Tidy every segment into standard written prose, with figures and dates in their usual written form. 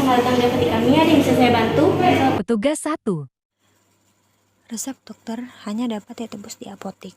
selamat datang di apotek kami. Ada yang bisa saya bantu? Petugas 1. Resep dokter hanya dapat ditebus di apotek.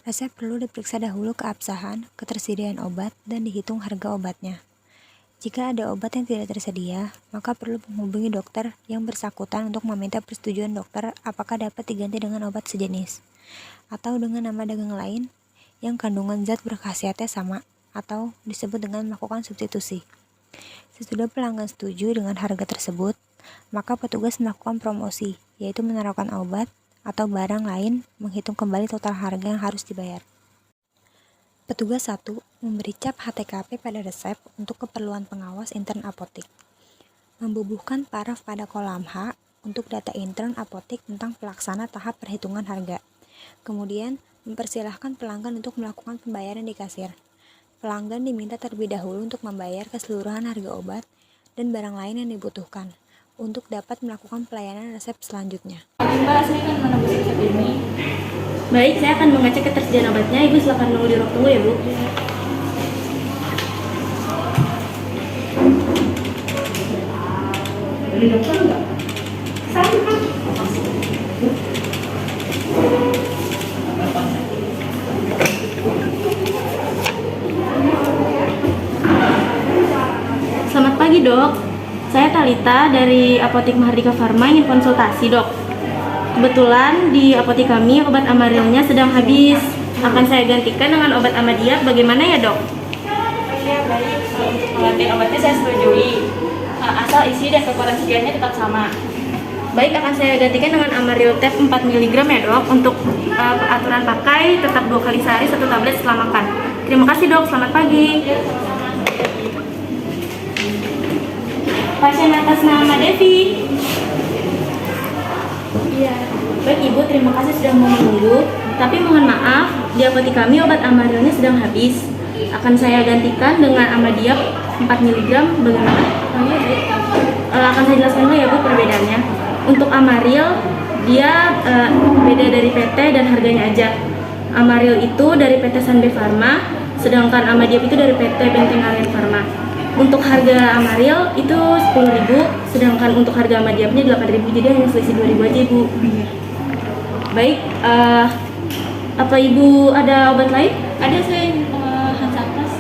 Resep perlu diperiksa dahulu keabsahan, ketersediaan obat, dan dihitung harga obatnya. Jika ada obat yang tidak tersedia, maka perlu menghubungi dokter yang bersangkutan untuk meminta persetujuan dokter apakah dapat diganti dengan obat sejenis, atau dengan nama dagang lain yang kandungan zat berkhasiatnya sama, atau disebut dengan melakukan substitusi. Sesudah pelanggan setuju dengan harga tersebut, maka petugas melakukan promosi, yaitu menaruhkan obat atau barang lain, menghitung kembali total harga yang harus dibayar. Petugas 1 memberi cap HTKP pada resep untuk keperluan pengawas intern apotek. Membubuhkan paraf pada kolam H untuk data intern apotek tentang pelaksana tahap perhitungan harga. Kemudian, mempersilahkan pelanggan untuk melakukan pembayaran di kasir. Pelanggan diminta terlebih dahulu untuk membayar keseluruhan harga obat dan barang lain yang dibutuhkan untuk dapat melakukan pelayanan resep selanjutnya. Mbak, saya akan menembus resep ini. Baik, saya akan mengecek ketersediaan obatnya. Ibu silakan nunggu di ruang tunggu ya, Bu. Dari dokter enggak? Sama. Selamat pagi, Dok. Saya Talita dari Apotek Mahardika Farma ingin konsultasi, Dok. Kebetulan di apotek kami obat Amarilnya sedang habis. Akan saya gantikan dengan obat Amadiak. Bagaimana ya, Dok? Iya, baik. Untuk penggantian obatnya saya setujui. Asal isi dan kekuatan sekiannya tetap sama. Baik, akan saya gantikan dengan Amaril Tab 4 mg ya, Dok. Untuk aturan pakai tetap 2 kali sehari 1 tablet setelah makan. Terima kasih, Dok. Selamat pagi. Pasien atas nama Devi. Iya. Baik, Ibu, terima kasih sudah mau menunggu. Tapi mohon maaf, di apotek kami obat Amarilnya sedang habis. Akan saya gantikan dengan Amadiak 4 mg. Bagaimana? Akan saya jelaskan dulu ya, Bu, perbedaannya. Untuk Amaril, dia beda dari PT dan harganya aja. Amaril itu dari PT Sanbe Pharma, sedangkan Amadiak itu dari PT Benteng Alliance Pharma. Untuk harga Amaril itu 10.000, sedangkan untuk harga Amadiaknya 8.000, jadi hanya selisih 2.000 aja, Ibu. Baik, apa Ibu ada obat lain? Ada saya Hansaplas.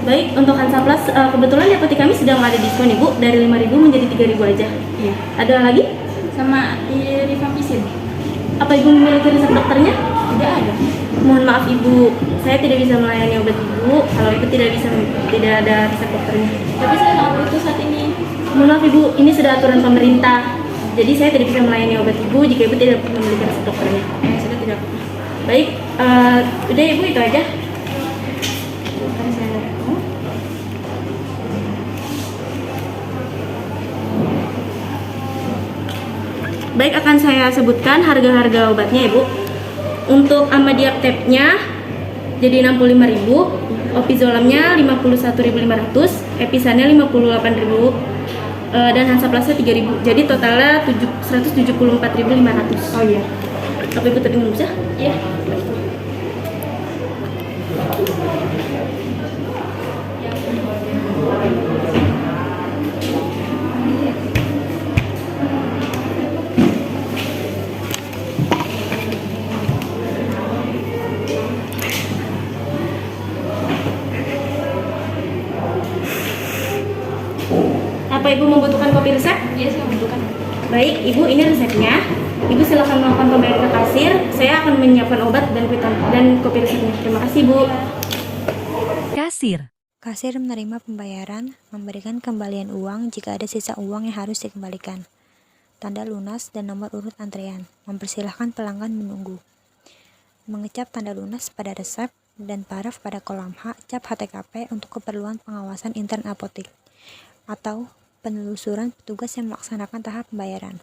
Baik, untuk Hansaplas kebetulan di apotek kami sedang ada diskon, Ibu, dari 5.000 menjadi 3.000 aja. Iya. Ada lagi? Sama Rifampicin. Apa Ibu memiliki resep dokternya? Tidak ada. Mohon maaf, Ibu, saya tidak bisa melayani obat Ibu kalau Ibu tidak ada resep dokternya. Tapi saya sangat butuh saat ini. Mohon maaf, Ibu, ini sudah aturan pemerintah. Jadi saya tidak bisa melayani obat Ibu jika Ibu tidak memiliki resep dokternya. Sudah tidak. Baik, udah Ibu, itu aja. Baik, akan saya sebutkan harga-harga obatnya, Ibu. Untuk Amadiak Tab-nya jadi 65.000, Opizolamnya 51.500, Episannya 58.000, dan Hansaplasnya 3.000. Jadi totalnya 174.500. Oh iya. Apa Ibu tadi minum ya? Iya. Apa Ibu membutuhkan kopi resep? Iya, saya membutuhkan. Baik, Ibu, ini resepnya. Ibu silakan melakukan pembayaran ke kasir. Saya akan menyiapkan obat dan kopi resepnya. Terima kasih, Bu. Kasir. Kasir menerima pembayaran, memberikan kembalian uang jika ada sisa uang yang harus dikembalikan. Tanda lunas dan nomor urut antrean. Mempersilahkan pelanggan menunggu. Mengecap tanda lunas pada resep dan paraf pada kolam H cap HTKP untuk keperluan pengawasan intern apotek atau penelusuran petugas yang melaksanakan tahap pembayaran.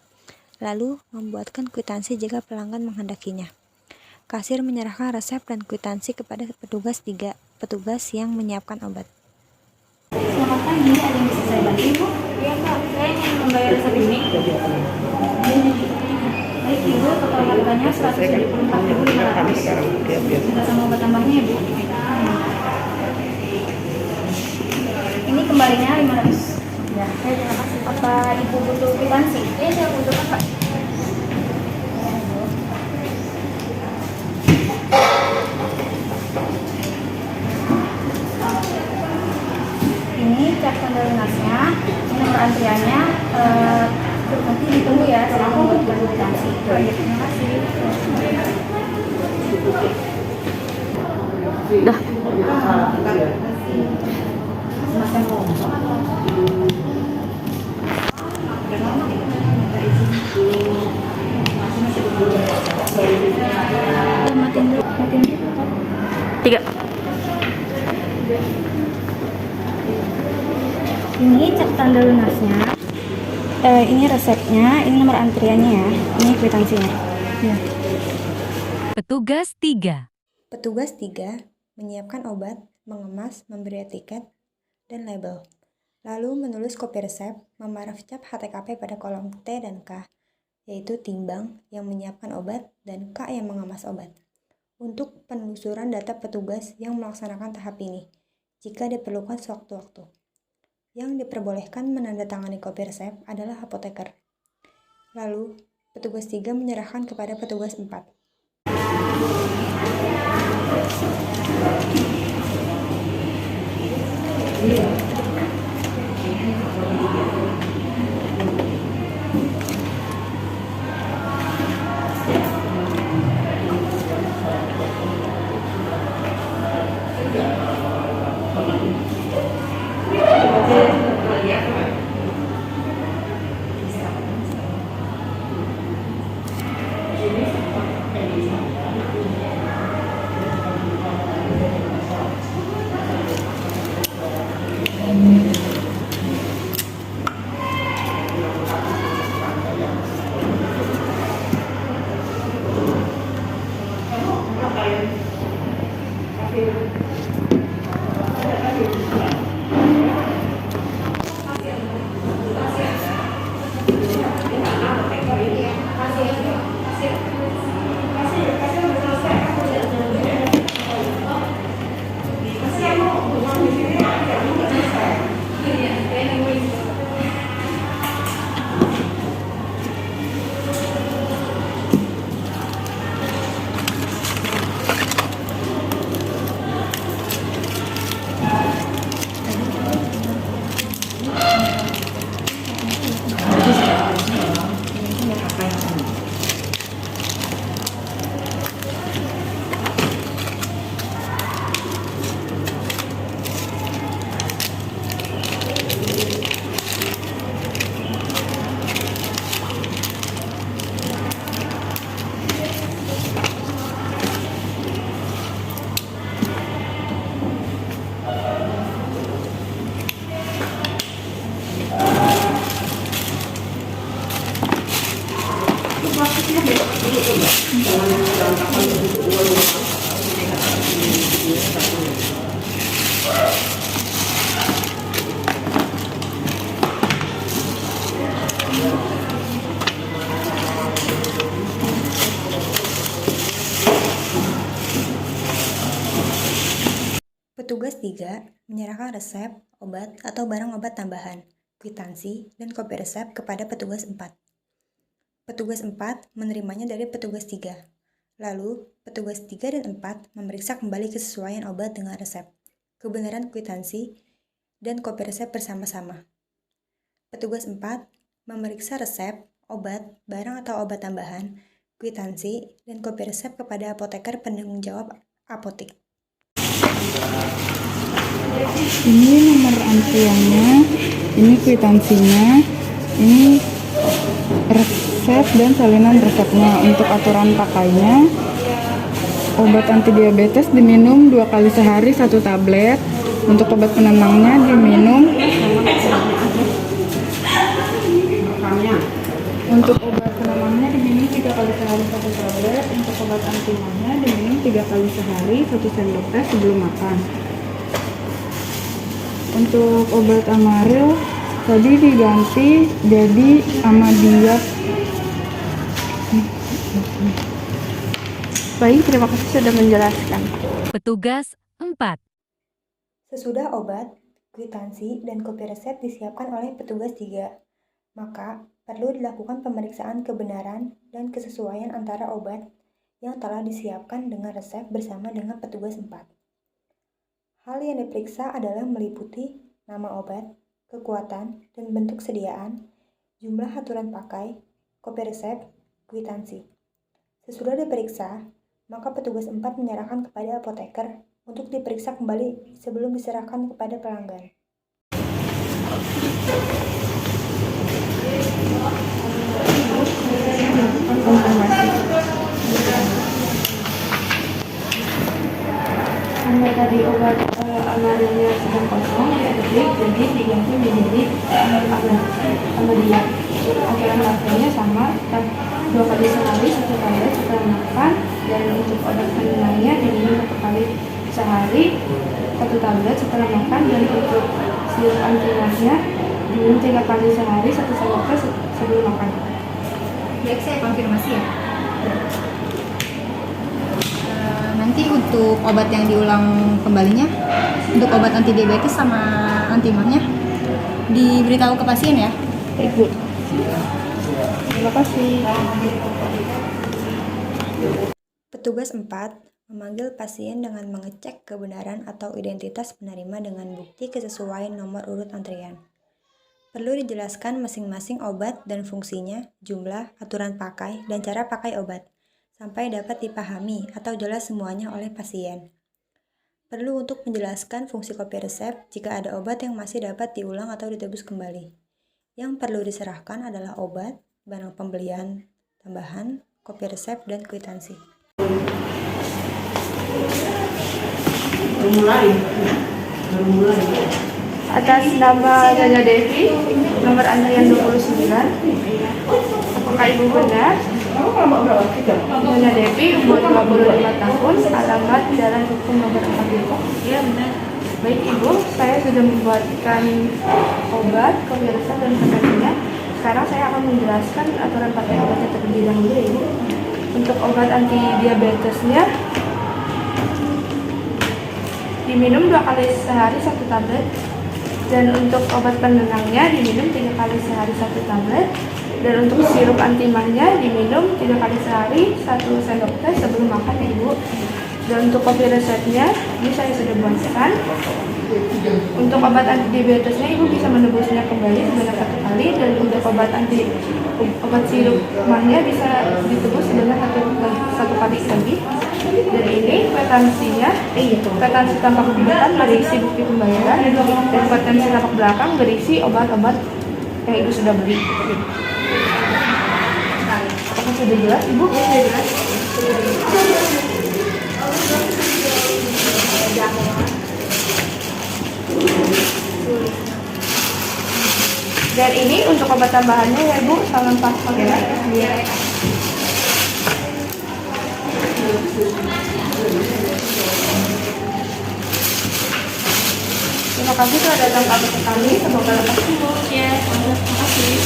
Lalu, membuatkan kwitansi jika pelanggan menghendakinya. Kasir menyerahkan resep dan kwitansi kepada petugas 3, petugas yang menyiapkan obat. Selamat pagi, ada yang bisa saya bantu, Ibu? Iya, Pak. Saya ingin membayar resep ini. Baik, Ibu, total harganya 174.500. Sudah sama obat tambahnya ya, Bu? Ini kembalinya 500. Ya, saya terima kasih. Apa Ibu butuh kwitansi? Iya, saya butuh Kak. Ini cek tanda lunasnya, ini nomor antriannya. Nanti ditunggu ya, saya mau buat kwitansi. Oh iya, terima kasih. Dah. Matiin dulu. Tiga. Ini cek tanda lunasnya. Ini resepnya, ini nomor antriannya ya. Ini kwitansinya. Ya. Petugas 3. Petugas 3 menyiapkan obat, mengemas, memberi etiket, dan label. Lalu menulis kopi resep, memarafcap HTKP pada kolom T dan K, yaitu timbang yang menyiapkan obat dan K yang mengemas obat. Untuk penelusuran data petugas yang melaksanakan tahap ini, jika diperlukan sewaktu-waktu. Yang diperbolehkan menandatangani kopi resep adalah apoteker. Lalu, petugas 3 menyerahkan kepada petugas 4. Petugas 3 menyerahkan resep, obat, atau barang obat tambahan, kwitansi, dan kopi resep kepada petugas 4. Petugas 4 menerimanya dari petugas 3. Lalu, petugas 3 dan 4 memeriksa kembali kesesuaian obat dengan resep, kebenaran kwitansi, dan kopi resep bersama-sama. Petugas 4 memeriksa resep, obat, barang atau obat tambahan, kwitansi, dan kopi resep kepada apoteker penanggung jawab apotik. Ini nomor antriannya, ini kwitansinya, ini resep dan salinan resepnya. Untuk aturan pakainya, obat anti diabetes diminum 2 kali sehari 1 tablet. Untuk obat penenangnya diminum. Untuk obat penenangnya diminum 3 kali sehari 1 tablet. Untuk obat antimahnya diminum 3 kali sehari 1 sendok teh sebelum makan. Untuk obat Amaril tadi diganti jadi Amadiap. Baik, terima kasih sudah menjelaskan. Petugas 4. Sesudah obat, kwitansi, dan kopi resep disiapkan oleh petugas 3. maka perlu dilakukan pemeriksaan kebenaran dan kesesuaian antara obat yang telah disiapkan dengan resep bersama dengan petugas 4. Hal yang diperiksa adalah meliputi nama obat, kekuatan dan bentuk sediaan, jumlah aturan pakai, kopi resep, kwitansi. Sesudah diperiksa, maka petugas 4 menyerahkan kepada apoteker untuk diperiksa kembali sebelum diserahkan kepada pelanggan. Karena tadi obat almarhumnya sedang kosong, jadi diganti menjadi Amadia. Aturan pakainya sama, 2 kali sehari 1 tablet setelah makan, dan untuk obat kandungannya diminum 1 kali sehari 1 tablet setelah makan, dan untuk sirup antimarnya diminum 3 kali sehari 1 sendok teh sebelum makan. Baik, saya konfirmasi ya. Nanti untuk obat yang diulang kembalinya, untuk obat anti diabetes sama anti mahnya diberitahu ke pasien ya. Baik, Bu. Terima kasih. Petugas 4 memanggil pasien dengan mengecek kebenaran atau identitas penerima dengan bukti kesesuaian nomor urut antrian. Perlu dijelaskan masing-masing obat dan fungsinya, jumlah, aturan pakai, dan cara pakai obat, sampai dapat dipahami atau jelas semuanya oleh pasien. Perlu untuk menjelaskan fungsi kopi resep jika ada obat yang masih dapat diulang atau ditebus kembali. Yang perlu diserahkan adalah obat, barang pembelian tambahan, kopi resep, dan kwitansi. Atas nama Nyonya Devi, nomor antrian 29. Apakah Ibu benar? Nyonya Devi, umur 25 tahun, alamat Jalan Hukum nomor 4 Depok. Iya, benar. Baik Ibu, saya sudah membuatkan obat, kopi resep, dan kwitansinya. Sekarang saya akan menjelaskan aturan pakai obatnya terlebih dahulu ya Ibu. Untuk obat anti diabetesnya, diminum 2 kali sehari 1 tablet, dan untuk obat penenangnya diminum 3 kali sehari 1 tablet, dan untuk sirup anti mahnya diminum 3 kali sehari 1 sendok teh sebelum makan ya Ibu. Dan untuk kopi resepnya ini saya sudah buatkan. Untuk obat anti diabetesnya Ibu bisa menebusnya kembali sebanyak 1 kali, dan untuk obat sirup mahnya bisa ditebus sebanyak 1 kali lagi. Dan ini kwitansinya, kwitansi tampak depan berisi bukti pembayaran, dan kwitansi tampak belakang berisi obat-obat yang Ibu sudah beli. Apakah sudah jelas Ibu? Sudah jelas. Dan ini untuk obat tambahannya ya Bu, salam pas pakai. Terima kasih telah datang ke kami. Semoga lekas sembuh. Ya, terima kasih.